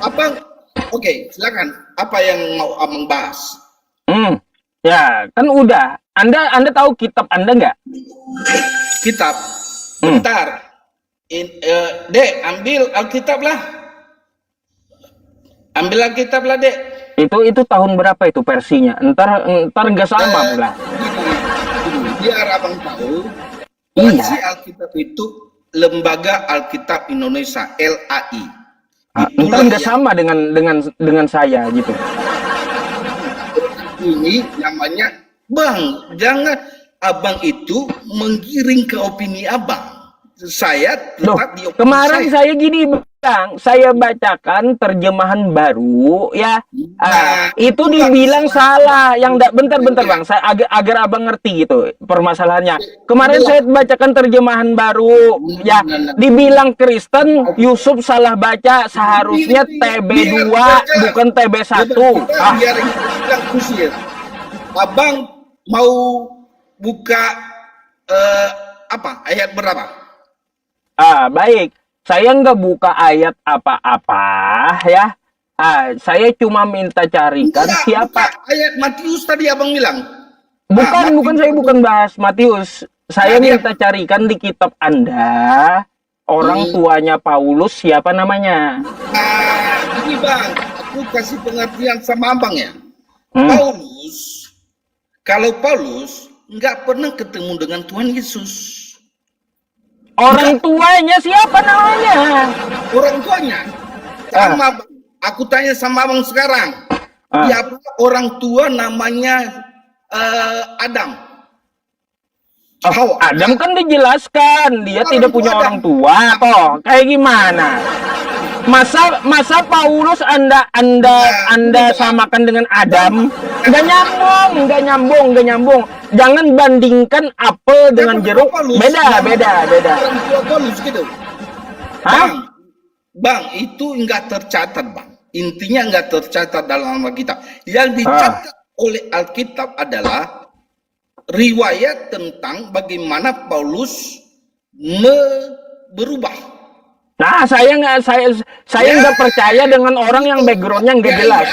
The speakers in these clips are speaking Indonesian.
Abang, oke, silakan. Apa yang mau abang bahas? Ya, kan udah. Anda tahu kitab Anda nggak? Kitab. Hmm. Bentar. Dek, ambil Alkitab lah. Ambil Alkitab lah, Dek. Itu tahun berapa itu versinya? Ntar nggak sama lah. Biar abang tahu, Iya. versi Alkitab itu Lembaga Alkitab Indonesia (LAI). Ntar nggak sama dengan saya gitu. Ini namanya, Bang, jangan abang itu menggiring ke opini abang. Saya Loh, tetap di opini kemarin saya gini Bang, saya bacakan terjemahan baru ya. Itu dibilang salah. Yang bentar Bang, saya agar abang ngerti gitu permasalahannya. Kemarin saya bacakan terjemahan baru ya, dibilang Kristen Yusuf salah baca, seharusnya TB2 bukan TB1. Biar bilang kusir. Abang mau buka apa? Ayat berapa? Baik. Saya nggak buka ayat apa-apa ya. Saya cuma minta carikan siapa. Ayat Matius tadi abang bilang. Bukan saya bukan bahas Matius. Saya minta carikan di kitab Anda orang tuanya Paulus siapa namanya. Ini Bang, aku kasih pengertian sama abang ya. Kalau Paulus nggak pernah ketemu dengan Tuhan Yesus. Orang tuanya siapa namanya? Orang tuanya. Sama aku tanya sama abang sekarang. Siapa orang tua namanya Adam? Adam kan dijelaskan dia tidak punya orang tua toh. Kayak gimana? Masa Paulus Anda samakan dengan Adam? Nggak nyambung. Jangan bandingkan apel dengan jeruk. Beda. Gitu. Bang, itu nggak tercatat, Bang. Intinya nggak tercatat dalam Alkitab. Yang dicatat oleh Alkitab adalah riwayat tentang bagaimana Paulus berubah. Nah, saya nggak percaya dengan orang yang backgroundnya nggak jelas.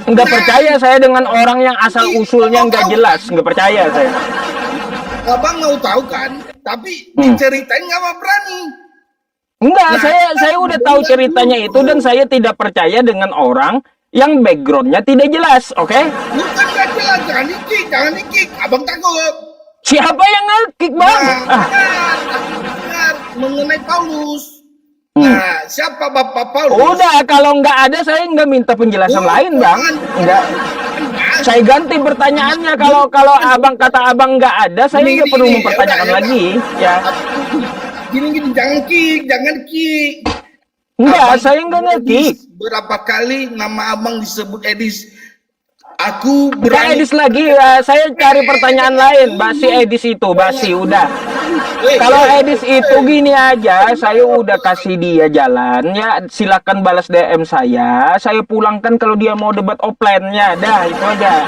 Nggak percaya saya dengan orang yang asal usulnya nggak jelas. Nggak percaya saya. Abang mau tahu kan? Tapi diceritain nggak mau berani. Enggak, saya udah tahu ceritanya itu dan saya tidak percaya dengan orang yang backgroundnya tidak jelas, oke? Bukan nggak jelas, jangan dikik. Abang takut. Siapa yang nge-kick, Bang? Benar, mengenai Paulus. Nah, siapa Bapak Paulus? Udah, kalau nggak ada saya nggak minta penjelasan lain, Bang. Enggak. Saya ganti pertanyaannya. Kalau kata abang nggak ada, saya nggak perlu mempertanyakan lagi, ya. Gini, jangan kick. Enggak, saya nggak nge-kick. Berapa kali nama abang disebut Edis? Aku berani. Edis lagi, ya. Saya cari pertanyaan lain. Basi Edis itu, basi udah. Kalau Edis itu gini aja, saya udah kasih dia jalan ya. Silakan balas DM saya pulangkan kalau dia mau debat offline-nya. Dah, itu aja.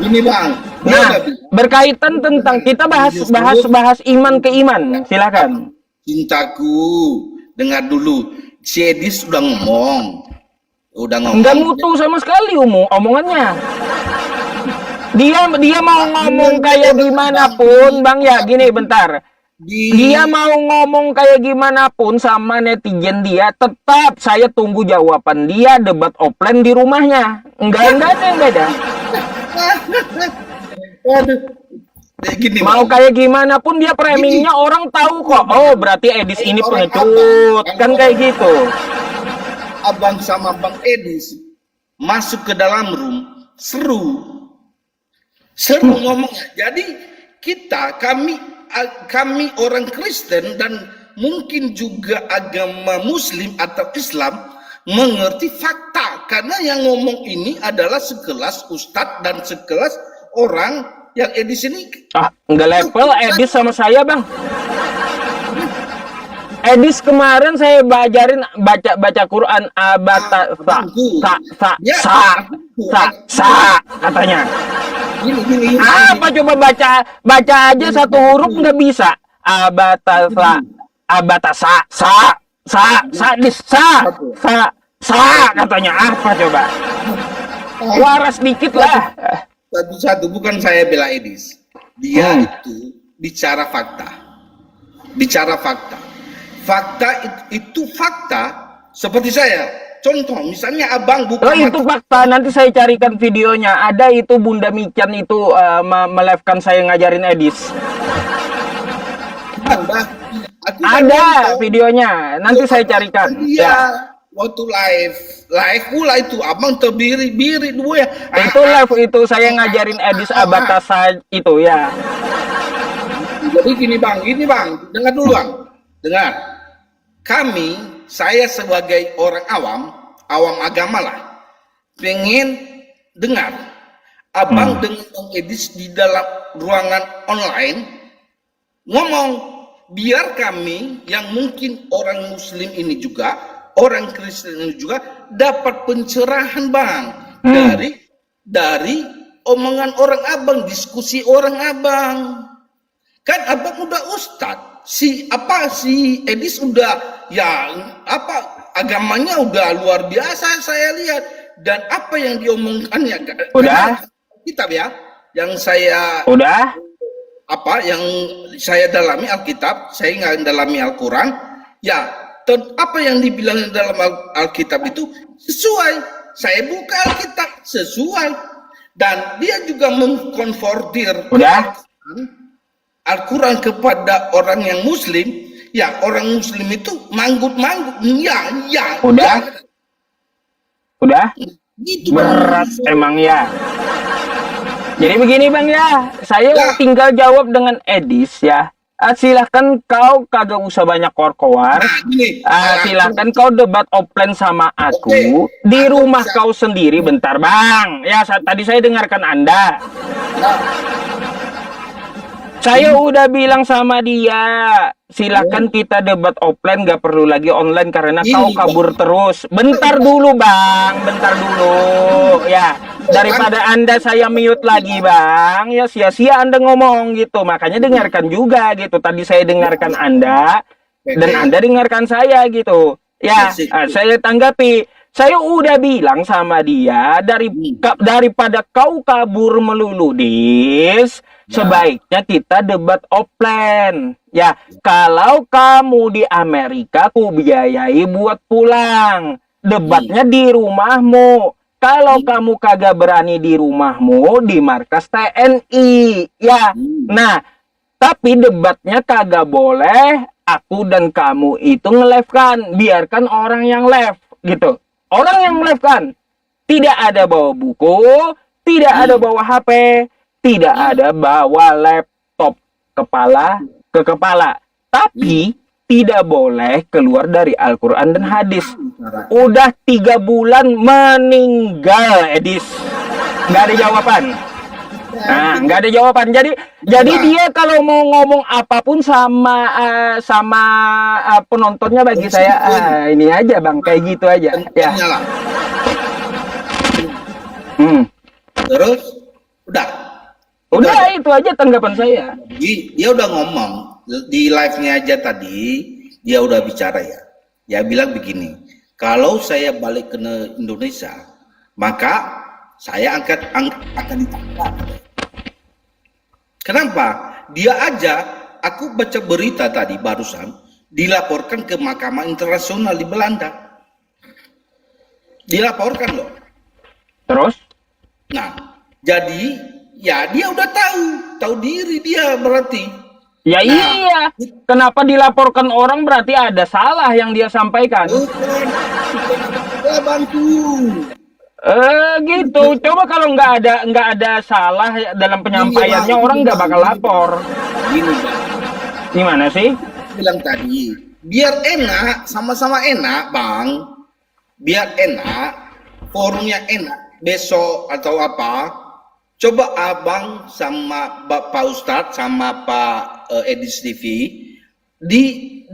Ini Bang. Nah, berkaitan tentang kita bahas iman ke iman. Silakan. Cintaku, dengar dulu. Si Edis udah ngomong. Enggak mutu sama sekali omongannya. Dia mau ngomong kayak gimana pun, Bang ya, gini bentar. Dia mau ngomong kayak gimana pun sama netizen dia, tetap saya tunggu jawaban dia debat offline di rumahnya. Enggak ada yang beda. Mau kayak gimana pun dia framingnya orang tahu kok. Oh, berarti Edis ini pengecut. Kan kayak gitu. Abang sama Bang Edis masuk ke dalam room, seru ngomongnya. Jadi kami orang Kristen dan mungkin juga agama Muslim atau Islam mengerti fakta, karena yang ngomong ini adalah sekelas ustadz dan sekelas orang yang Edis ini. Nggak level Edis sama saya, Bang. Edis kemarin saya bajarin baca Quran katanya. Gini. Apa coba baca aja satu huruf nggak bisa. Abatasa. Sadis, katanya apa coba? Waras dikit lah. Satu-satu, bukan saya bela Edis. Dia itu bicara fakta. Bicara fakta. Fakta itu fakta seperti saya. Contoh, misalnya abang buka itu fakta. Nanti saya carikan videonya. Ada itu Bunda Mican itu melive-kan saya ngajarin Edis. Ada videonya. Nanti saya carikan. Iya. Waktu live pula itu abang terbiri-biri dua ya. Itu live itu saya ngajarin Edis Abatasa itu ya. Jadi gini bang, dengar dulu bang, dengar. Saya sebagai orang awam agama lah, pengen dengar abang dengan Bang Edis di dalam ruangan online ngomong, biar kami yang mungkin orang Muslim ini juga, orang Kristen ini juga dapat pencerahan bang dari omongan orang abang, diskusi orang abang. Kan abang udah ustadz, si Edis udah agamanya udah luar biasa saya lihat, dan apa yang diomongkannya udah kitab ya, yang saya yang saya dalami Alkitab, saya nggak dalami Al-Quran ya. Apa yang dibilang dalam Alkitab itu sesuai. Saya buka Alkitab sesuai, dan dia juga mengkonvertir Al-Quran kepada orang yang Muslim. Ya, orang Muslim itu manggut-manggut. Ya. Udah. Gitu, berat bang. Emang ya. Jadi begini bang ya, saya tinggal jawab dengan Edis ya. Silahkan kau kagak usah banyak kor-koar. Silahkan kau debat offline sama aku di rumah kau sendiri. Bentar bang. Ya tadi saya dengarkan Anda. Saya udah bilang sama dia, silakan kita debat offline, gak perlu lagi online karena kau kabur terus. Bentar dulu bang, bentar dulu. Ya, daripada Anda saya mute lagi bang, ya sia-sia Anda ngomong gitu. Makanya dengarkan juga gitu. Tadi saya dengarkan Anda, dan Anda dengarkan saya gitu. Ya, saya tanggapi. Saya udah bilang sama dia, daripada kau kabur melulu, Dis, sebaiknya kita debat offline. Ya, kalau kamu di Amerika, ku biayai buat pulang. Debatnya di rumahmu. Kalau kamu kagak berani di rumahmu, di markas TNI. Ya, nah, tapi debatnya kagak boleh aku dan kamu itu nge-live-kan. Biarkan orang yang live, gitu. Orang yang live kan tidak ada bawa buku, tidak ada bawa HP, tidak ada bawa laptop ke kepala. Tapi tidak boleh keluar dari Al-Quran dan hadis. Udah 3 bulan meninggal, Edis. Nggak ada jawaban. Nah, nggak ada jawaban. Jadi dia kalau mau ngomong apapun sama penontonnya, bagi saya ini aja bang, kayak gitu aja. Ya. Terus udah itu aja tanggapan saya. Dia udah ngomong di live-nya aja tadi, dia udah bicara ya. Dia bilang begini, kalau saya balik ke Indonesia, maka saya akan ditangkap. Kenapa? Dia aja, aku baca berita tadi barusan, dilaporkan ke Mahkamah Internasional di Belanda. Dilaporkan loh. Terus? Nah, jadi ya dia udah tahu diri dia berarti. Ya iya. Kenapa dilaporkan orang, berarti ada salah yang dia sampaikan. Ya bantu. Gitu. Coba kalau nggak ada salah dalam penyampaiannya, orang nggak bakal lapor. Gimana sih? Bilang tadi, biar enak, sama-sama enak, Bang. Biar enak, forumnya enak. Besok atau apa? Coba abang sama Pak Ustadz sama Pak Edis TV di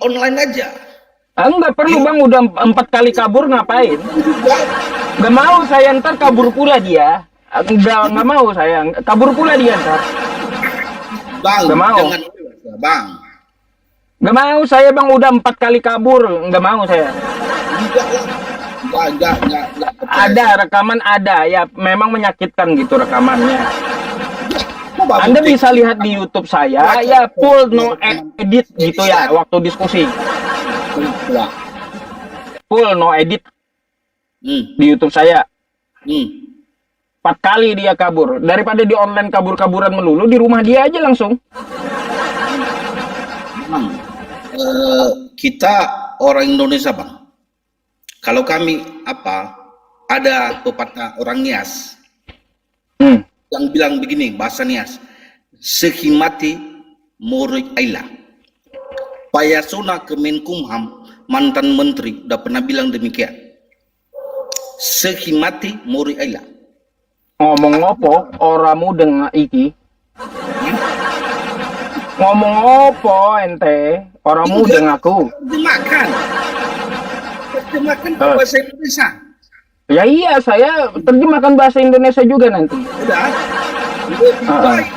online aja. Enggak perlu bang, udah 4 kali kabur ngapain? Gak mau saya, ntar kabur pula dia. Nggak mau saya, kabur pula dia ntar. Bang, gak mau. Bang. Nggak mau saya bang, udah 4 kali kabur, nggak mau saya. Enggak lah. Enggak percaya. Ada rekaman ada, ya memang menyakitkan gitu rekamannya. Coba Anda bukti. bisa lihat di YouTube saya, ya full no edit gitu ya waktu diskusi, Wah. full no edit Hmm. di YouTube saya. Hmm. 4 kali dia kabur, daripada di online kabur-kaburan melulu, di rumah dia aja langsung. Kita orang Indonesia bang, kalau kami ada pepatah orang Nias Hmm. yang bilang begini, bahasa Nias, sehimati murid Aila. Payasona Kemenkumham, mantan menteri, udah pernah bilang demikian. Sehimati murid Aila. Ngomong opo oramu dengan iki? Ngomong opo ente oramu dengan aku? Terjemahkan ke bahasa Indonesia. Ya iya, saya terjemahkan bahasa Indonesia juga nanti. Udah, lebih baik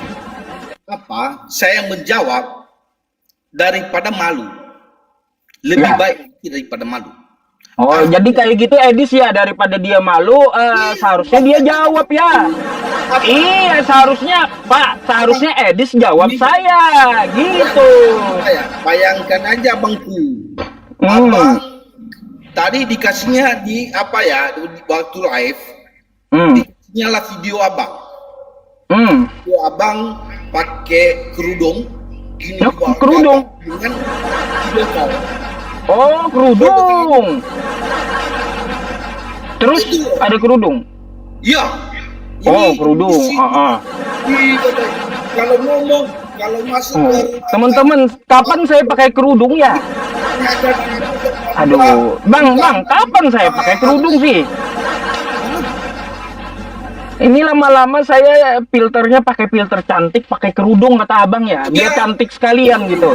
saya menjawab daripada malu. Lebih Ya. baik daripada malu. Oh, jadi kayak gitu Edis ya, daripada dia malu, seharusnya dia jawab ya. Iya, seharusnya Pak, seharusnya Edis jawab saya, gitu. Bayangkan aja bangku. Hmm. Abang tadi dikasihnya di waktu live, Hmm. dikasihnya lah video abang. Hmm. Video abang pakai kerudung, gini Ya, di bawah kerudung? dengan video call. Oh, kerudung. Terus ada kerudung. Iya. Oh, kerudung. Kalau ngomong, kalau masuk Oh. ke Teman-teman, kapan saya pakai kerudung ya? Aduh, bang, kapan saya pakai kerudung sih? Ini lama-lama saya filternya pakai filter cantik, pakai kerudung kata abang ya, biar cantik sekalian gitu.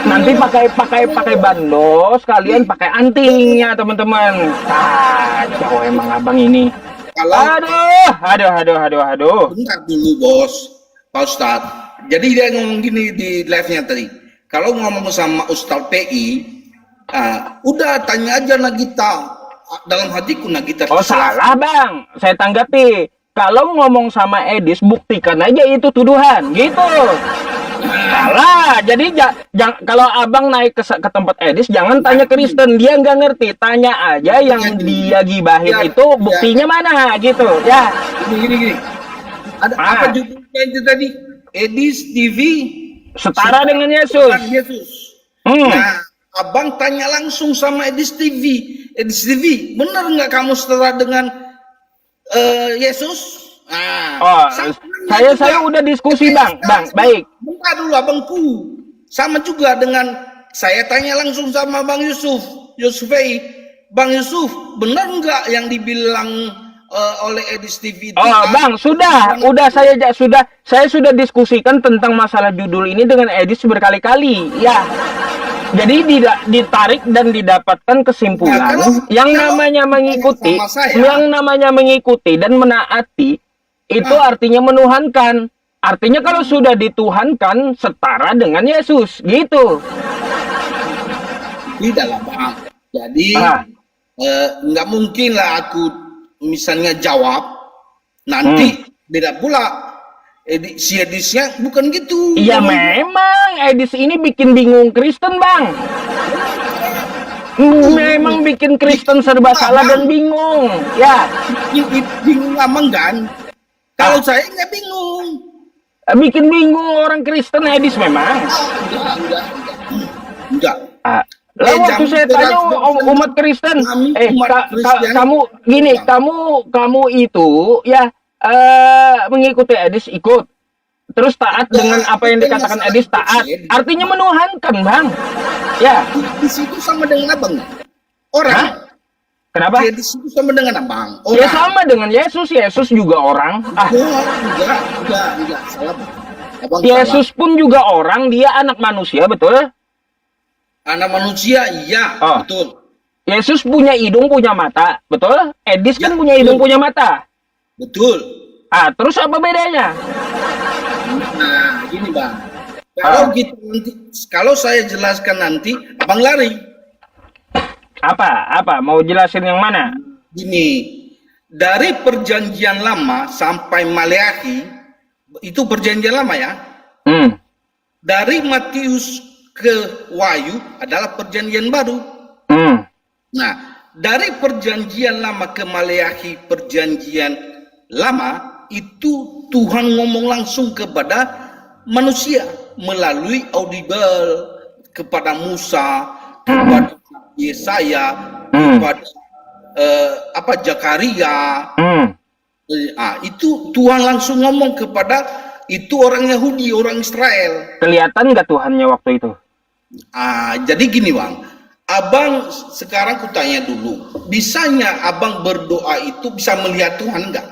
Nanti pakai bandos, sekalian pakai antingnya teman-teman. Kacau emang abang ini. Aduh. Bentar dulu bos, Pak Ustadz. Jadi dia ngomong gini di live-nya tadi. Kalau ngomong sama Ustadz PI, udah tanya aja Nagita. Dalam hatiku Nagita. Oh salah bang, saya tanggapi. Kalau ngomong sama Edis, buktikan aja itu tuduhan, gitu. Salah. Jadi kalau abang naik ke tempat Edis, jangan tanya Kristen, dia nggak ngerti. Tanya aja yang dia gibahin itu, buktinya mana, gitu. Ya. Gini. Ada apa judulnya itu tadi? Edis TV setara dengan Yesus. Nah, abang tanya langsung sama Edis TV. Edis TV, benar nggak kamu setara dengan Yesus? Saya udah diskusi bang, baik. Bentar dulu abangku. Sama juga dengan saya tanya langsung sama Bang Yusufai. Bang Yusuf, benar nggak yang dibilang oleh Edis TV itu? Bang, sudah saya sudah diskusikan tentang masalah judul ini dengan Edis berkali-kali, ya. Jadi ditarik dan didapatkan kesimpulan yang namanya mengikuti dan menaati itu artinya menuhankan. Artinya kalau sudah dituhankan setara dengan Yesus, gitu. Tidak lah Bang. Jadi nggak mungkin lah aku misalnya jawab nanti beda pula. Si Edisnya bukan gitu. Iya memang Edis ini bikin bingung Kristen bang. Memang bikin Kristen serba salah dan bingung. Ya. Bingung amang kan? Kalau saya nggak bingung. Bikin bingung orang Kristen Edis memang. Enggak. Lalu waktu saya tanya umat Kristen, kamu gini, kamu itu ya mengikuti Edis, ikut. Terus taat dengan apa yang dikatakan Edis, taat. Artinya menuhankan, Bang. Ya. Di situ sama dengan abang. Orang. Kenapa? Di situ sama dengan abang. Orang. Ya sama dengan Yesus. Yesus juga orang. Enggak. Salah, Bang. Abang Yesus salah. pun juga orang. Dia anak manusia, betul? Anak manusia, iya. Betul. Yesus punya hidung, punya mata. Betul? Edis kan punya hidung, punya mata. Betul. Terus apa bedanya? Nah, gini Bang. Kalau kita nanti, kalau saya jelaskan nanti, abang lari. Apa? Mau jelasin yang mana? Gini, dari perjanjian lama sampai Maleakhi, itu perjanjian lama ya. Hmm. Dari Matius ke Wahyu adalah perjanjian baru. Hmm. Nah, dari perjanjian lama ke Maleakhi, perjanjian lama, itu Tuhan ngomong langsung kepada manusia melalui audible, kepada Musa, kepada Yesaya, kepada Zakaria. Itu Tuhan langsung ngomong kepada itu orang Yahudi, orang Israel. Kelihatan nggak Tuhannya waktu itu? Jadi gini bang, abang sekarang kutanya dulu, bisanya abang berdoa itu bisa melihat Tuhan nggak?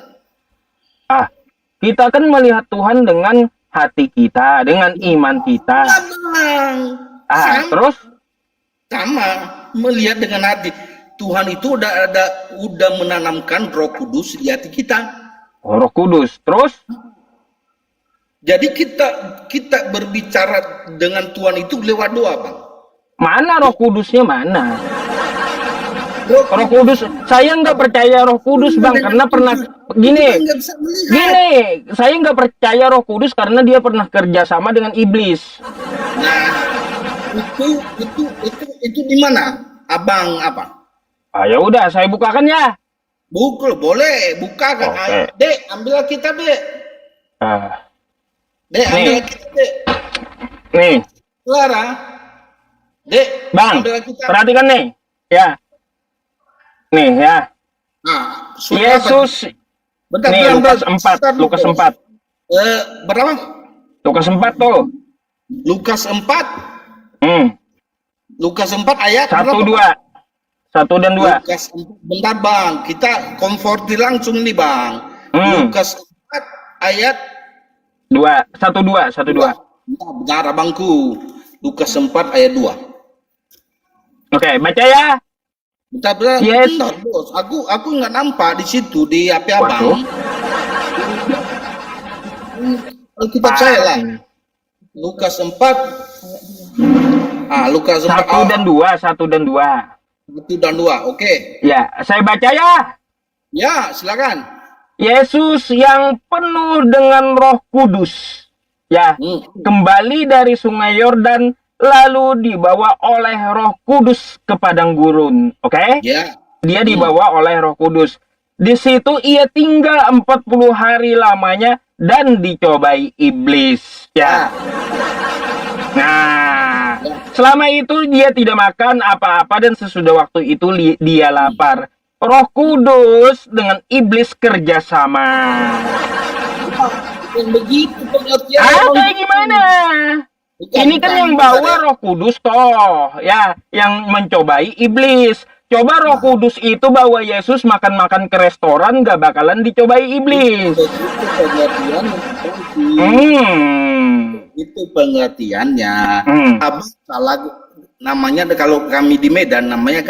Kita kan melihat Tuhan dengan hati kita, dengan iman kita. Sama, Terus? Sama, melihat dengan hati. Tuhan itu udah menanamkan Roh Kudus di hati kita. Roh Kudus. Terus? Jadi kita berbicara dengan Tuhan itu lewat doa, bang. Mana Roh Kudusnya mana? Roh Kudus, saya nggak percaya Roh Kudus bang, karena pernah gini, saya nggak percaya Roh Kudus karena dia pernah kerjasama dengan iblis. Nah, itu di mana, abang apa? Ya udah, saya bukakan ya. Boleh, bukakan. Okay. Dek, ambil kita dek. Dek, ambil kita dek. Nih. Clara. Dek, bang, ambil kita. Perhatikan nih, ya. Nih ya. Yesus. Bentar, nih Lukas 4. Lukas 4. Berapa? Lukas 4 tuh. Lukas 4. Lukas 4 ayat 1, 2. 1 dan 2. Lukas 4. Bentar bang, kita konverti langsung nih bang. Lukas 4 ayat 2. 1, 2. 1, 2. Bentar abangku. Lukas 4 ayat 2. Oke, baca ya. Bentar, yes. Bentar, bos. Aku nggak nampak di situ di HP abang. Alkitab saya lah. Lukas 4. Lukas 4. 1 dan 2. 1 dan 2. 1 dan 2. Oke. Ya, saya baca ya. Ya, silakan. Yesus yang penuh dengan Roh Kudus, ya, kembali dari Sungai Yordan, lalu dibawa oleh Roh Kudus ke padang gurun. Oke? Ya. Dia dibawa oleh Roh Kudus. Di situ ia tinggal 40 hari lamanya dan dicobai iblis. Ya. Nah, selama itu dia tidak makan apa-apa dan sesudah waktu itu dia lapar. Roh Kudus dengan iblis kerjasama. Begitu pengertian. Kayak gimana? Ini kan yang bawa Roh Kudus toh, ya, yang mencobai iblis. Coba Roh Kudus itu bawa Yesus makan-makan ke restoran, gak bakalan dicobai iblis. Itu pengertiannya. Abang salah, namanya kalau kami di Medan namanya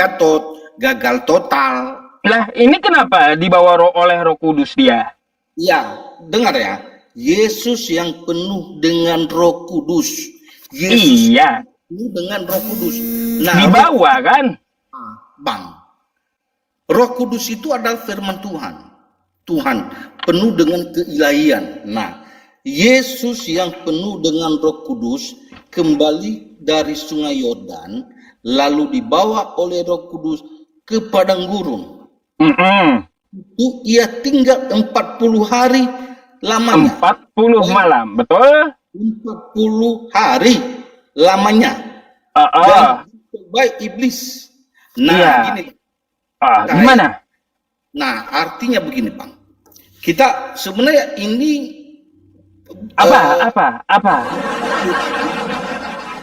gagal total. Lah, ini kenapa dibawa oleh Roh Kudus dia? Iya, dengar ya. Yesus yang penuh dengan Roh Kudus. Yesus penuh dengan Roh Kudus. Nah, dibawa kan? Bang, Roh Kudus itu adalah firman Tuhan. Tuhan penuh dengan keilahian. Nah, Yesus yang penuh dengan Roh Kudus kembali dari Sungai Yordan, lalu dibawa oleh Roh Kudus ke padang gurun. Itu ia tinggal 40 hari lamanya. 40 malam, betul? 40 hari lamanya. Dan baik iblis. Nah, gini. Gimana? Nah, artinya begini, Bang. Kita sebenarnya ini apa?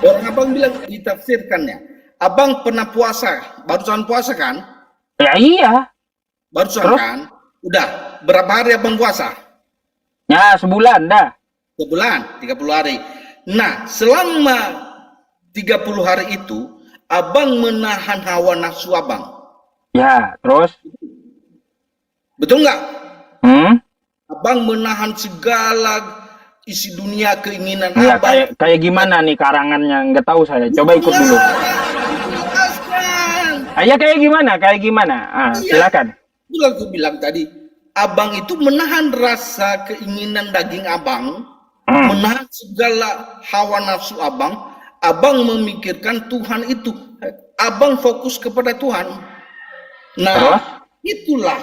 Orang abang bilang ditafsirkannya. Abang pernah puasa, barusan puasa kan? Ya iya. Barusan kan? Udah, berapa hari abang puasa? Ya, sebulan dah. Sebulan, 30 hari. Nah, selama 30 hari itu, abang menahan hawa nafsu abang. Ya, terus? Betul nggak? Abang menahan segala isi dunia keinginan Ya, abang. kayak gimana nih karangannya? Nggak tahu saya. Coba ikut dulu. Jelaskan. Ya kayak gimana? Kayak gimana? Silakan. Itulah aku bilang tadi, abang itu menahan rasa keinginan daging abang, menahan segala hawa nafsu abang. Abang memikirkan Tuhan itu. Abang fokus kepada Tuhan. Nah, Terus? itulah.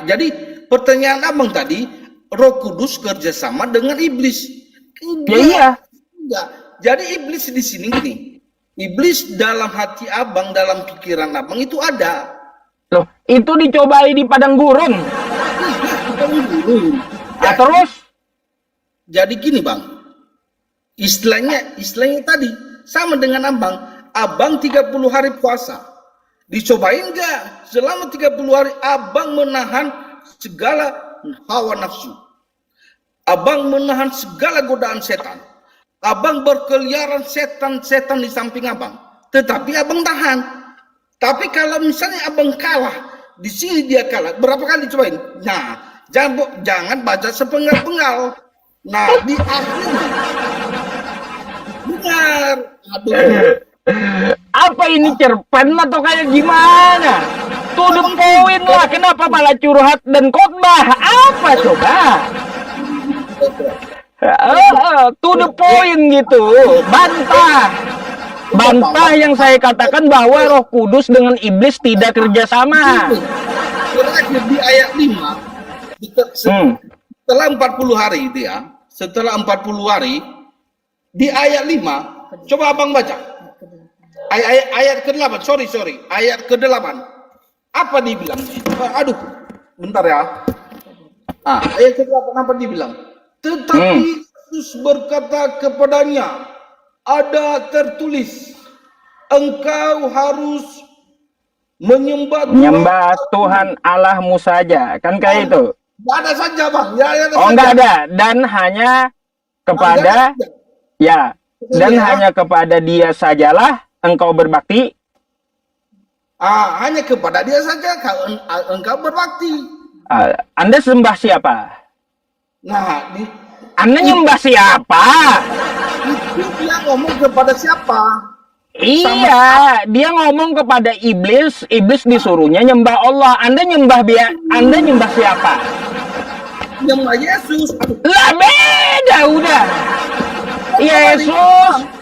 Jadi pertanyaan abang tadi, Roh Kudus kerjasama dengan iblis. Ya iya. Enggak. Jadi iblis di sini gini. Iblis dalam hati abang, dalam pikiran abang itu ada. Loh, itu dicobai di padang gurun. Terus? Jadi gini bang, istilahnya tadi sama dengan abang. Abang 30 hari puasa, dicobain enggak? Selama 30 hari abang menahan segala hawa nafsu. Abang menahan segala godaan setan. Abang berkeliaran setan-setan di samping abang. Tetapi abang tahan. Tapi kalau misalnya abang kalah, di sini dia kalah. Berapa kali cobain? Nah, jangan baca sepenggal-penggal. Nah, di akhirnya benar. Aduh. Apa ini cerpen atau kayak gimana? To the point lah. Kenapa malah curhat dan khotbah? Apa coba? To the point gitu. Bantah yang saya katakan bahwa Roh Kudus dengan iblis tidak kerjasama. Terakhir di ayat 5, setelah 40 hari itu ya, setelah 40 hari, di ayat 5, coba abang baca. Ayat ke-8, sorry, ayat ke-8. Apa dibilang? Aduh, bentar ya. Ayat ke-8 apa dibilang? Tetapi Yesus berkata kepadanya, ada tertulis, engkau harus menyembah Tuhan Allahmu saja. Kan kayak itu. Nggak ada saja bang. Enggak ada. Dan hanya kepada hanya kepada dia sajalah engkau berbakti. Hanya kepada dia saja engkau berbakti. Anda sembah siapa? Nah, Anda nyembah siapa? Itu dia ngomong kepada siapa? Iya, dia ngomong kepada iblis. Iblis disuruhnya nyembah Allah. Anda nyembah siapa? Nyembah Yesus. Lah beda udah.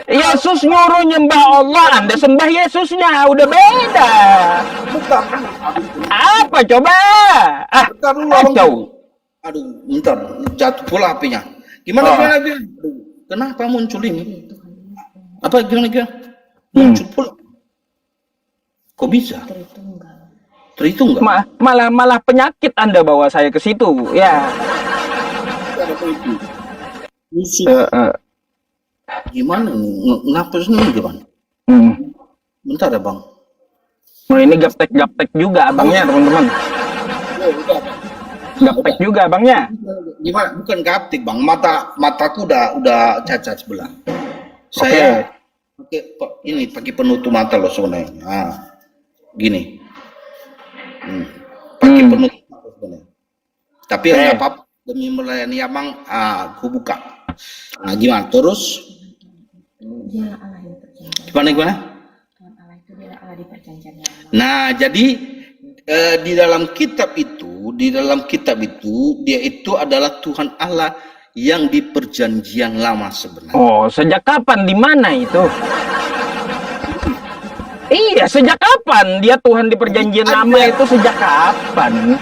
Yesus nyuruh nyembah Allah, Anda sembah Yesusnya, udah beda. Bukan. Apa coba? Bentar dulu, Kacau. Aduh, bentar, jatuh pula HP-nya. Gimana? Kenapa muncul ini? Apa gimana? Muncul pula. Kok bisa? Terhitung enggak? Malah penyakit Anda bawa saya ke situ, ya. Gimana nih? Napasnya gimana? Bentar ya bang. Ini gaptek juga abangnya, teman-teman. Gaptek juga abangnya. Gimana? Bukan gaptek bang. Mataku udah cacat sebelah. Saya pakai penutup mata loh sebenarnya. Gini. Pakai penutup mata sebenarnya. Tapi nggak apa-apa, demi melayani abang, aku buka. Nah, gimana? Terus? Dialah Allah yang perjanjian. Gimana? Tuhan Allah itu dialah Allah di perjanjian yang lama. Nah, jadi di dalam kitab itu dia itu adalah Tuhan Allah yang di perjanjian lama sebenarnya. Oh, sejak kapan? Di mana itu? Iya, sejak kapan dia Tuhan di perjanjian lama itu sejak kapan?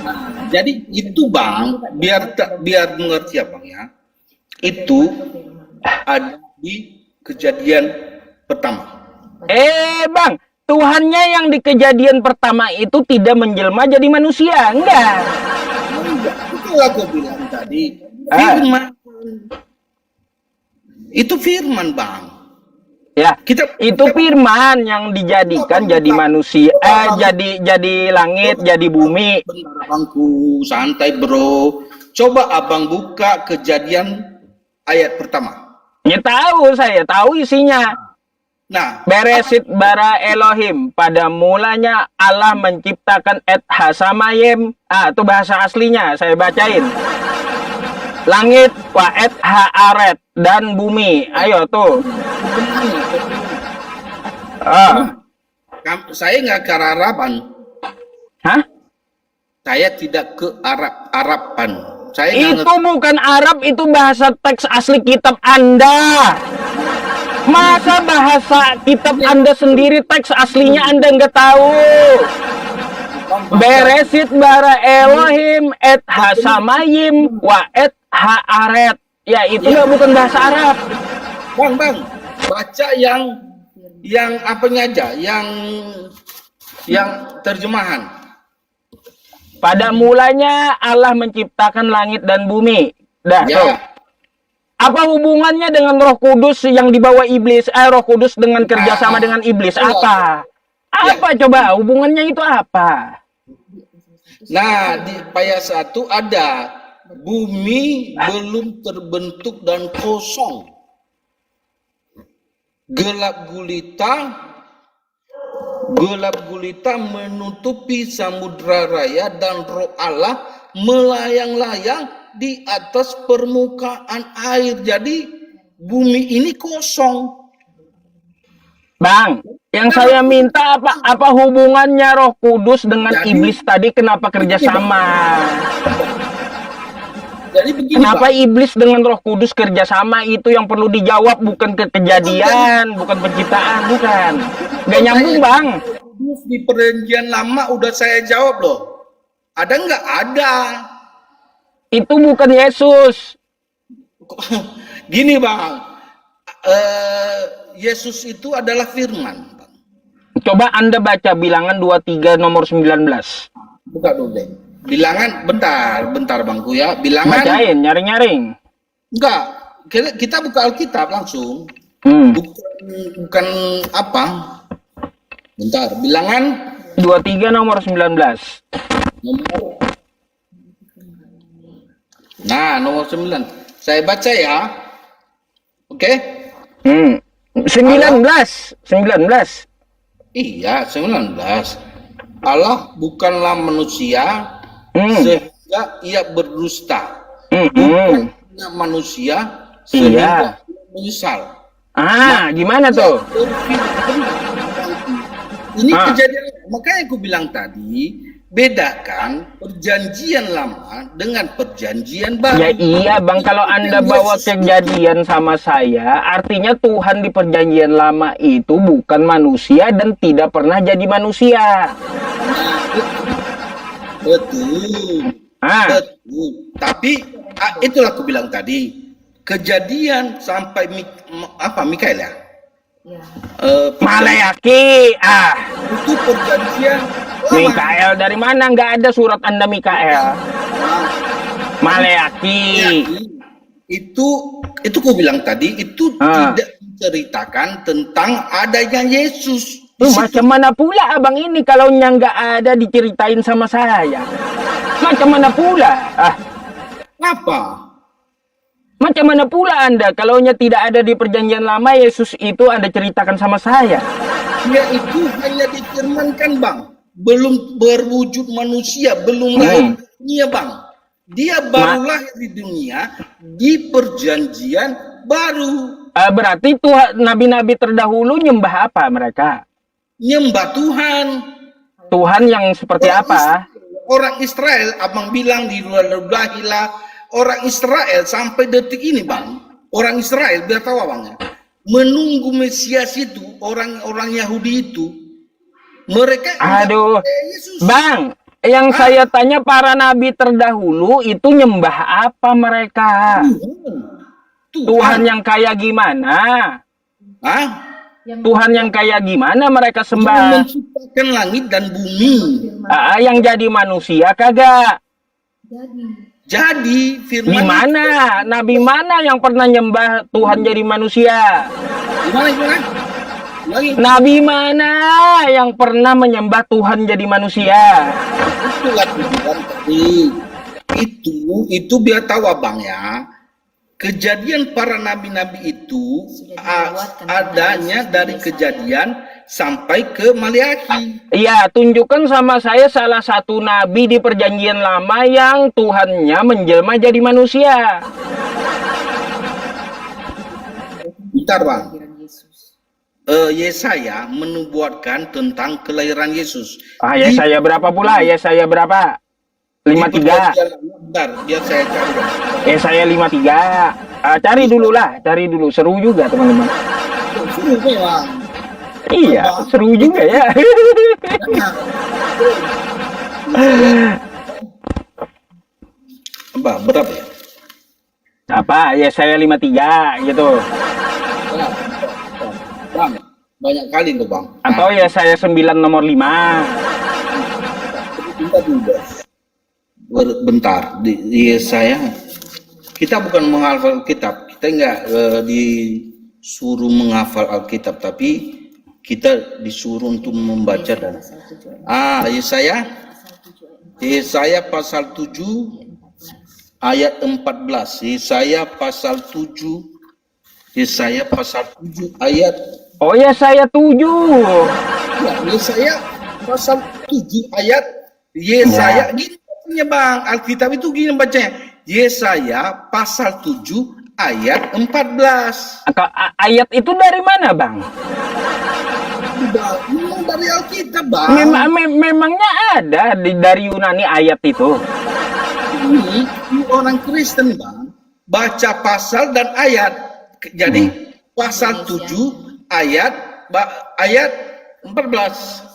Nah, jadi itu bang, biar mengerti ya bang ya. Itu ada di Kejadian pertama. Bang, Tuhannya yang di Kejadian pertama itu tidak menjelma jadi manusia, enggak? Itulah aku bilang tadi. Firman. Itu firman bang. Ya, itu firman yang dijadikan jadi manusia, jadi langit, jadi bumi. Bentar abangku, santai bro. Coba abang buka Kejadian ayat pertama. Ya saya tahu isinya. Nah, Beresit bara Elohim, pada mulanya Allah menciptakan et hasamayim. Itu bahasa aslinya, saya bacain. Langit, waet, haaret, dan bumi. Ayo tuh. Saya nggak ke Araban. Hah? Saya tidak ke Araban. Saya nggak Itu bukan Arab, itu bahasa teks asli kitab Anda. Masa bahasa kitab Anda sendiri teks aslinya Anda nggak tahu? Beresit bara Elohim et hasamayim wa et haaret. Ya itu nggak bukan bahasa Arab. Bang, baca yang apanya aja, yang terjemahan. Pada mulanya Allah menciptakan langit dan bumi. Dah, Ya. tuh. Apa hubungannya dengan Roh Kudus yang dibawa iblis? Roh Kudus dengan kerjasama dengan iblis apa? Apa coba hubungannya itu apa? Nah, di ayat 1 ada bumi belum terbentuk dan kosong. Gelap gulita menutupi samudra raya dan Roh Allah melayang-layang di atas permukaan air. Jadi bumi ini kosong. Bang, yang saya minta apa hubungannya Roh Kudus dengan iblis tadi? Kenapa kerjasama? Jadi begini, Kenapa Bang. iblis dengan Roh Kudus kerjasama? Itu yang perlu dijawab, bukan kejadian, bukan penciptaan, bukan. Gak nyambung, Bang. Di perjanjian lama udah saya jawab loh. Ada nggak? Ada. Itu bukan Yesus. Gini, Bang. Yesus itu adalah firman, Bang. Coba Anda baca Bilangan 23 nomor 19. Buka dulu deh. Bilangan, bentar Bangku ya. Bilangan. Bacain, nyaring-nyaring. Enggak. Kita buka Alkitab langsung. Bukan apa. Bentar. Bilangan 23 nomor 19. nomor 9. Saya baca ya. Oke? 19. Iya, 19. Allah bukanlah manusia sehingga ia berdusta. Bukannya manusia sehingga menyesal. Gimana tuh? Ini kejadian, makanya aku bilang tadi, bedakan perjanjian lama dengan perjanjian baru. Ya iya Bang, kalau Anda bawa kejadian sama saya, artinya Tuhan di perjanjian lama itu bukan manusia dan tidak pernah jadi manusia. Betul. Betul. Tapi itulah aku bilang tadi, kejadian sampai Mikael ya? Ya. Malayaki. Itu perjanjian lama. Mikael dari mana? Nggak ada surat Anda Mikael. Malayaki. Itu aku bilang tadi, itu tidak menceritakan tentang adanya Yesus. Macam mana pula abang ini kalau nggak ada diceritain sama saya? Macam mana pula? Apa? Macam mana pula Anda kalau tidak ada di perjanjian lama Yesus itu Anda ceritakan sama saya? Dia itu hanya difirmankan, Bang. Belum berwujud manusia, belum lahir di dunia, Bang. Dia baru lahir di dunia di perjanjian baru. Berarti nabi-nabi terdahulu nyembah apa mereka? Nyembah Tuhan. Tuhan yang seperti apa? Orang Israel, abang bilang di luar orang Israel sampai detik ini, Bang. Orang Israel, biar tahu abangnya, menunggu Mesias itu, orang Yahudi itu, mereka Yesus. Bang, yang saya tanya para nabi terdahulu itu nyembah apa mereka? Tuhan yang kayak gimana? Tuhan yang kayak gimana mereka sembah? Menciptakan langit dan bumi. Yang jadi manusia kagak? Jadi firman di mana? Nabi mana yang pernah nyembah Tuhan jadi manusia? Gimana? Nabi mana yang pernah menyembah Tuhan jadi manusia? Itulah tujuan tadi. Itu biar tahu abang ya. Kejadian para nabi-nabi itu adanya dari kejadian sampai ke Maliaki. Iya, tunjukkan sama saya salah satu nabi di perjanjian lama yang Tuhannya menjelma jadi manusia. Bentar bang, Kelahiran Yesus. Yesaya menubuatkan tentang kelahiran Yesus. Yesaya berapa pula? Yesaya berapa? 53. Bentar, biar saya cari bang. Yesaya 53. Cari dulu lah, cari dulu. Seru juga teman-teman. Suruh bang. Iya, seru juga ya. Bang, berapa ya? Apa? Yesaya 53 gitu. Bang, banyak kali tuh bang. Atau Yesaya 9 nomor 5. Bentar dulu, Bos. Bentar, di Yesaya. Kita bukan menghafal kitab, kita nggak disuruh menghafal Alkitab, tapi kita disuruh untuk membaca dan Yesaya pasal 7 ayat 14. Yesaya pasal 7 ayat Yesaya 7. ya, Yesaya pasal 7 ayat Yesaya gini bacanya bang, Alkitab itu gini bacanya, Yesaya pasal 7 ayat 14. Ayat itu dari mana, Bang? Memang dari Alkitab bang. Memangnya ada dari Yunani ayat itu? Ini orang Kristen bang, baca pasal dan ayat. Jadi pasal 7 ayat 14.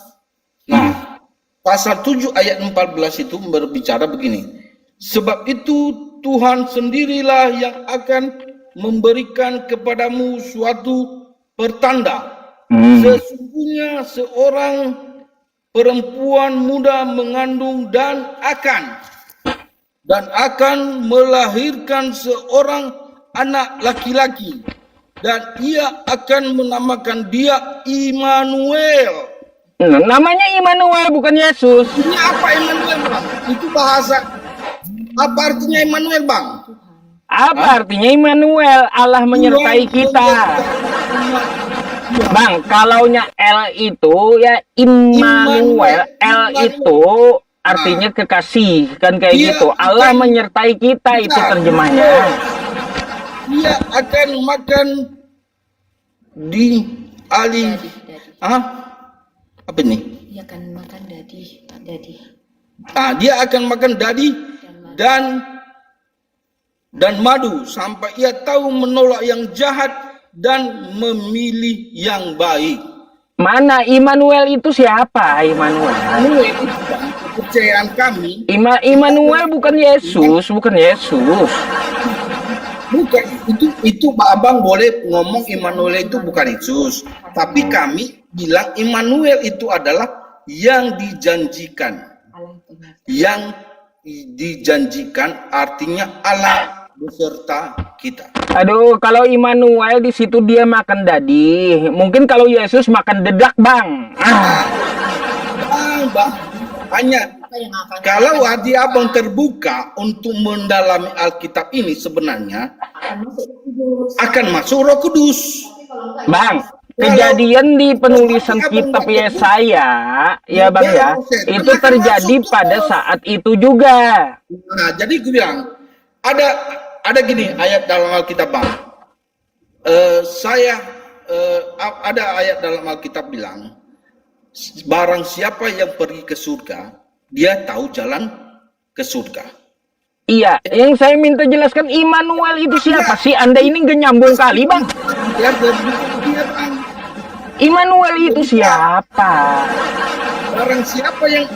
Nah, pasal 7 ayat 14 itu berbicara begini. Sebab itu Tuhan sendirilah yang akan memberikan kepadamu suatu pertanda. Sesungguhnya seorang perempuan muda mengandung dan akan melahirkan seorang anak laki-laki, dan ia akan menamakan dia Immanuel. Namanya Immanuel, bukan Yesus. Ini apa Immanuel bang? Itu bahasa. Apa artinya Immanuel bang? Apa artinya Immanuel? Allah menyertai kita. Bang, kalaunya L itu ya Immanuel. L itu artinya kekasih, kan kayak gitu. Allah menyertai kita, itu terjemahnya. Dia akan makan di apa ini? Dia akan makan dadi. Dia akan makan dadi dan madu sampai ia tahu menolak yang jahat dan memilih yang baik. Mana Immanuel itu siapa? Immanuel itu kepercayaan kami. Immanuel bukan Yesus, bukan Yesus. Bukan, itu abang boleh ngomong Immanuel itu bukan Yesus, tapi kami bilang Immanuel itu adalah yang dijanjikan. Yang dijanjikan artinya Allah beserta kita. Aduh, kalau Immanuel di situ dia makan dadi. Mungkin kalau Yesus makan dedak, Bang. Bang, hanya kalau hati abang terbuka untuk mendalami Alkitab ini sebenarnya akan masuk Roh Kudus. Bang, kejadian di penulisan kitab Yesaya, ya Bang ya, itu terjadi pada saat itu juga. Nah, jadi gue bilang ada gini ayat dalam Alkitab bang. Ada ayat dalam Alkitab bilang, barang siapa yang pergi ke surga, dia tahu jalan ke surga. Iya, yang saya minta jelaskan Immanuel itu siapa sih? Anda ini nggak nyambung kali, Bang. Dia bang. Immanuel itu siapa? Orang siapa yang,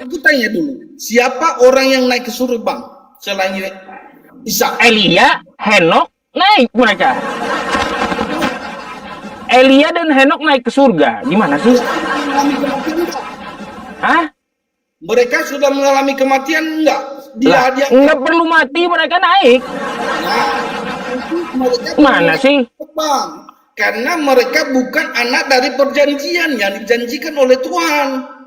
aku tanya dulu, siapa orang yang naik ke surga bang? Selain Isa. Elia, Henok, naik mereka. Elia dan Henok naik ke surga. Gimana sih? Hah? Mereka sudah mengalami kematian enggak? Dia enggak perlu mati, mereka naik. Nah, mana sih? Bang, karena mereka bukan anak dari perjanjian yang dijanjikan oleh Tuhan.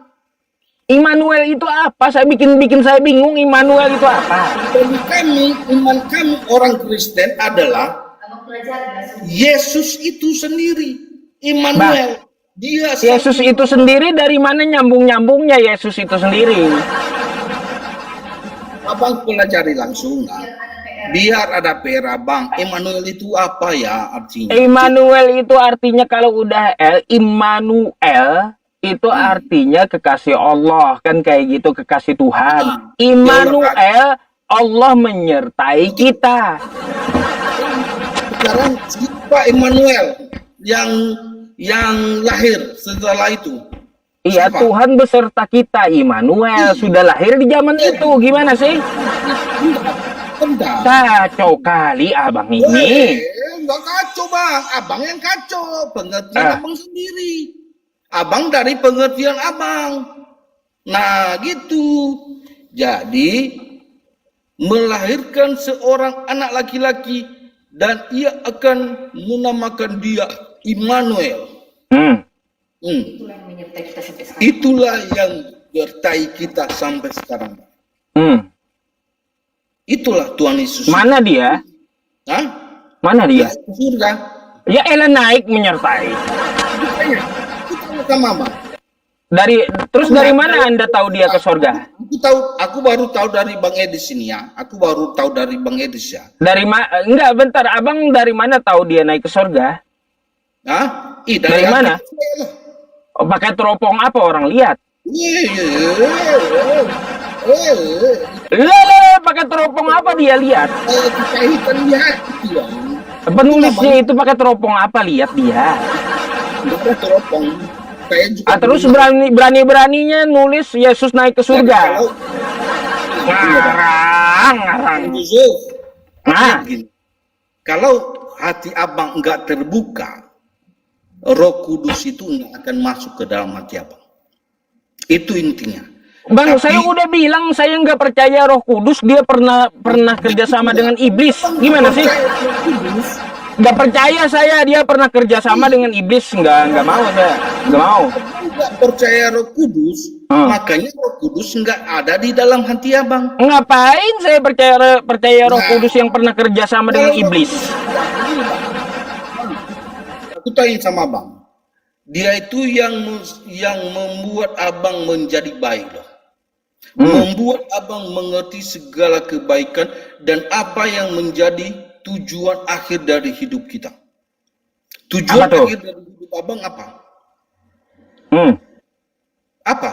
Immanuel itu apa? Saya bikin saya bingung. Immanuel itu apa? Bagi kami, iman kami orang Kristen adalah Yesus itu sendiri, Immanuel. Dia Yesus itu sendiri dari mana nyambung-nyambungnya Yesus itu sendiri? abang pelajari langsung lah. Biar ada PR abang. Emmanuel itu apa ya artinya? Immanuel itu artinya kalau udah L, Immanuel itu artinya kekasih Allah, kan kayak gitu, kekasih Tuhan. Immanuel, Allah menyertai kita. Sekarang siapa Emmanuel yang lahir setelah itu? Iya, Siapa? Tuhan beserta kita. Immanuel sudah lahir di zaman itu. Gimana sih? Bentar. Kacau kali abang ini. Enggak kacau bang, abang yang kacau. Pengertian abang sendiri. Abang dari pengertian abang. Nah gitu. Jadi melahirkan seorang anak laki-laki dan ia akan menamakan dia Immanuel. Itulah yang menyertai kita sampai sekarang. Itulah yang menyertai kita sampai sekarang. Itulah Tuhan Yesus. Mana dia? Hah? Mana dia? Ke surga. Ya elah naik menyertai. Kita sama mama. Terus dari mana Anda tahu dia ke surga? Aku baru tahu dari Bang Edis ini ya. Aku baru tahu dari Bang Edis ya. Enggak, bentar. Abang dari mana tahu dia naik ke surga? Hah? Dari mana? Oh, pakai teropong apa orang lihat? Lele, pakai teropong apa dia lihat? Kesahitan lihat. Penulisnya itu pakai teropong apa lihat dia? Teropong. Terus beraninya nulis Yesus naik ke surga. Ngarang. Kalau hati abang enggak terbuka, Roh Kudus itu enggak akan masuk ke dalam hati abang. Itu intinya. Bang, saya udah bilang saya nggak percaya Roh Kudus. Dia pernah kerjasama dengan iblis. Gimana sih? Nggak percaya saya dia pernah kerjasama dengan iblis. Nggak mau saya. Nggak mau. Nggak percaya Roh Kudus, makanya Roh Kudus nggak ada di dalam hati abang. Ngapain saya percaya Roh Kudus yang pernah kerjasama dengan iblis? Aku tanya sama abang. Dia itu yang membuat abang menjadi baik loh. Membuat abang mengerti segala kebaikan dan apa yang menjadi tujuan akhir dari hidup kita. Tujuan akhir dari hidup abang apa? Apa?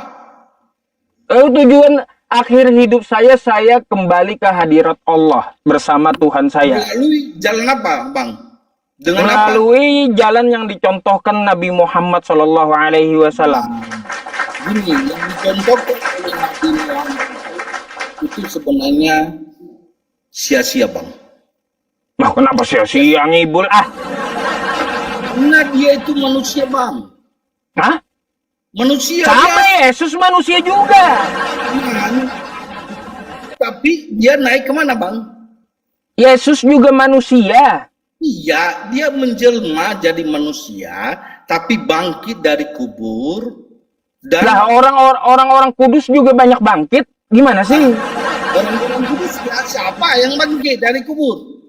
Tujuan akhir hidup saya kembali ke hadirat Allah bersama Tuhan saya. Melalui jalan apa, bang? Dengan melalui jalan yang dicontohkan Nabi Muhammad SAW. Ini yang dicontohkan oleh Nabi Muhammad itu sebenarnya sia-sia, bang. Nah, kenapa sia-sia ngibul ah? Karena dia itu manusia, bang. Hah? Manusia. Sama Yesus manusia juga. Tapi dia naik kemana, bang? Yesus juga manusia. Iya, dia menjelma jadi manusia, tapi bangkit dari kubur. Dan lah orang-orang kudus juga banyak bangkit. Gimana sih? Orang-orang kudus siapa yang bangkit dari kubur?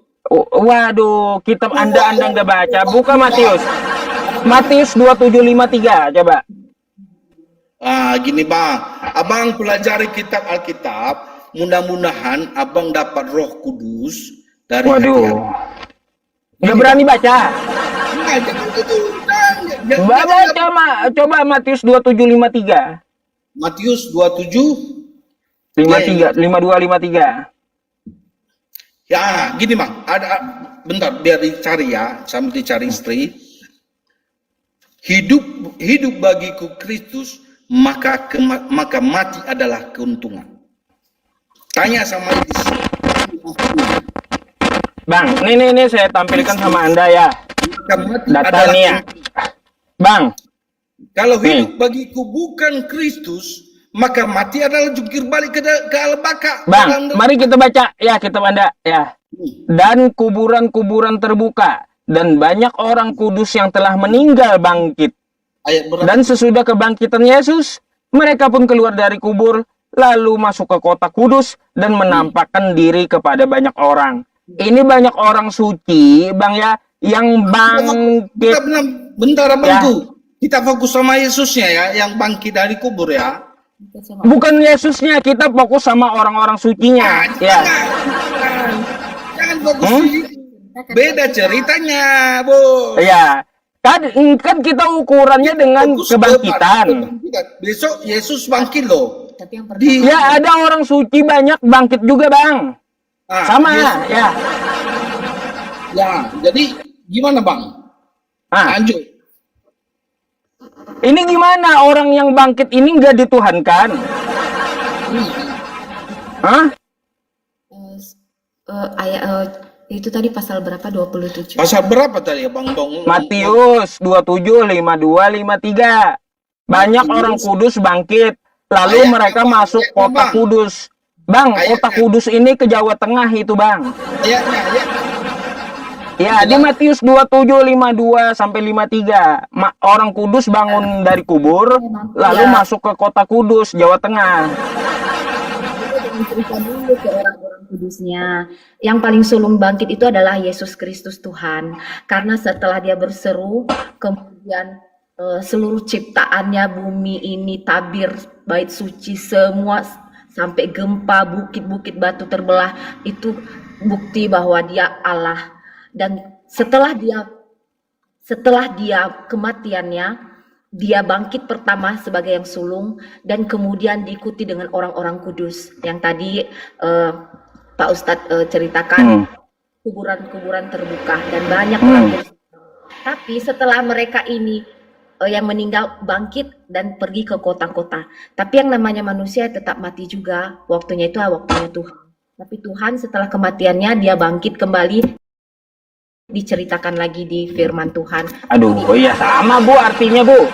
Waduh, kitab Anda nggak baca. Buka Matius. Matius 27:53, coba. Gini bang, abang pelajari kitab Alkitab, mudah-mudahan abang dapat Roh Kudus dari hati abang. Nggak berani baca. Coba Matius 27:53. Matius 52:53. Ya, gini bang, bentar biar dicari ya, sambil dicari istri. Hidup bagiku Kristus, maka mati adalah keuntungan. Tanya sama Idris. Bang, ini saya tampilkan sama Anda ya. Data nih ya. Bang. Kalau hidup bagiku bukan Kristus, maka mati adalah jungkir balik ke al-baka. Bang, mari kita baca ya kitab Anda ya. Dan kuburan-kuburan terbuka dan banyak orang kudus yang telah meninggal bangkit. Dan sesudah kebangkitan Yesus, mereka pun keluar dari kubur lalu masuk ke kota kudus dan menampakkan diri kepada banyak orang. Ini banyak orang suci, Bang ya, yang bangkit. Bentar abangku. Kita fokus sama Yesusnya ya, yang bangkit dari kubur ya. Kita sama Bukan Yesusnya, kita fokus sama orang-orang sucinya. Ya. Jangan fokus Hmm? di situ. Beda ceritanya, Bu. Ya. Kan kita ukurannya dengan Fokus ke kebangkitan. kebangkitan. Besok Yesus bangkit loh. Tapi yang pertama Di Ya, ada orang suci banyak bangkit juga, Bang. Ah, Sama, Yesus- ya. Ya, jadi gimana Bang? Ah, Lanjut. ini gimana orang yang bangkit ini nggak dituhankan? Hah? ayat itu tadi pasal berapa? 27. Pasal berapa tadi ya Bang? Matius 27, 52, 53. Banyak orang kudus bangkit, lalu Ayatnya, mereka Bang, masuk ayatnya, kota Bang. kudus. Bang, Ayatnya. kota kudus ini ke Jawa Tengah itu, Bang. Ayatnya, ya. Ya, di Matius 27, 52 sampai 53. Orang kudus bangun dari kubur, lalu Ya. masuk ke kota kudus, Jawa Tengah. Cerita dulu ke orang-orang kudusnya. Yang paling sulung bangkit itu adalah Yesus Kristus Tuhan. Karena setelah dia berseru, kemudian seluruh ciptaannya, bumi ini, tabir, bait suci, semua sampai gempa, bukit-bukit batu terbelah, itu bukti bahwa dia Allah. Dan setelah dia kematiannya, dia bangkit pertama sebagai yang sulung dan kemudian diikuti dengan orang-orang kudus yang tadi Pak Ustadz ceritakan. Kuburan-kuburan terbuka dan banyak orang kudus. Tapi setelah mereka ini yang meninggal bangkit dan pergi ke kota-kota. Tapi yang namanya manusia tetap mati juga. Waktunya itu waktunya Tuhan. Tapi Tuhan setelah kematiannya dia bangkit kembali, diceritakan lagi di firman Tuhan. Aduh, iya sama Bu, artinya Bu.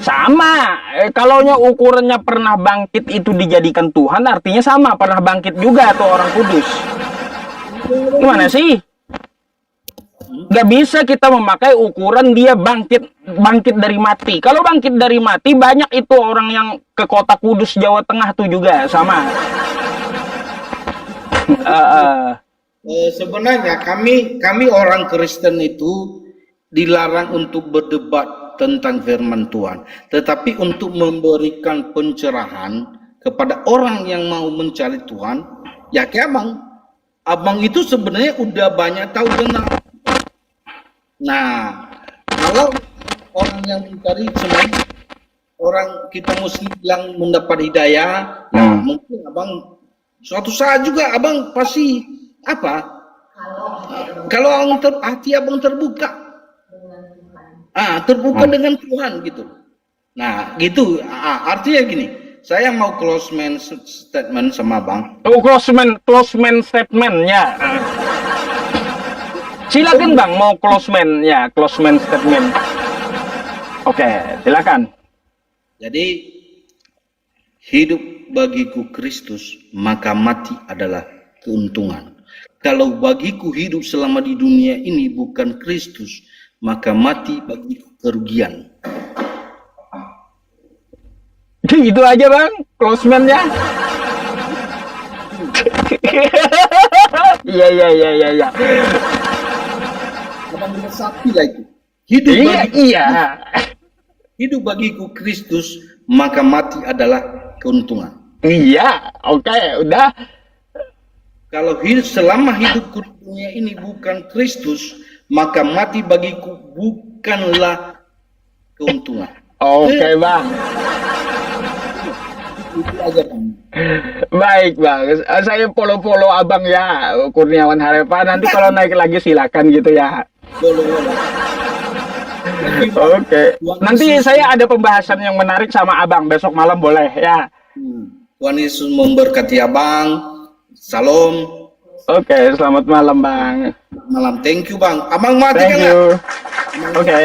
Sama. Kalaunya ukurannya pernah bangkit itu dijadikan Tuhan, artinya sama, pernah bangkit juga tuh orang kudus. Gimana sih? Gak bisa kita memakai ukuran dia bangkit dari mati. Kalau bangkit dari mati, banyak itu orang yang ke kota kudus Jawa Tengah tuh juga, sama. Sebenarnya kami orang Kristen itu dilarang untuk berdebat tentang firman Tuhan, tetapi untuk memberikan pencerahan kepada orang yang mau mencari Tuhan, ya kayak abang itu sebenarnya udah banyak tahu tentang. Nah, kalau orang yang mencari sebenarnya orang kita muslim yang mendapat hidayah, ya mungkin abang suatu saat juga abang pasti apa? Kalau hati abang terbuka, terbuka dengan Tuhan gitu. Nah, gitu. Artinya gini, saya mau closement statement sama abang. Oh, closement statement ya. Silakan Bang, mau closement ya, closement statement. Oke, silakan. Jadi hidup bagiku Kristus, maka mati adalah keuntungan. Kalau bagiku hidup selama di dunia ini bukan Kristus, maka mati bagiku kerugian. Gitu aja Bang, closementnya. Iya. Abang sapi lah itu. Hidup hidup bagiku Kristus, maka mati adalah keuntungan. Iya, oke, udah. Kalau selama hidupku di dunia ini bukan Kristus, maka mati bagiku bukanlah keuntungan. Oke, Bang. Itu aja, Bang. Baik, Bang. Saya follow Abang ya, Kurniawan Harepa. Nanti kalau naik lagi silakan gitu ya. Boleh. Oke. Nanti saya ada pembahasan yang menarik sama Abang besok malam boleh ya. Tuhan Yesus memberkati Abang. Salam. Oke, selamat malam Bang. Malam. Thank you, Bang. Abang Thank matikan you. Oke.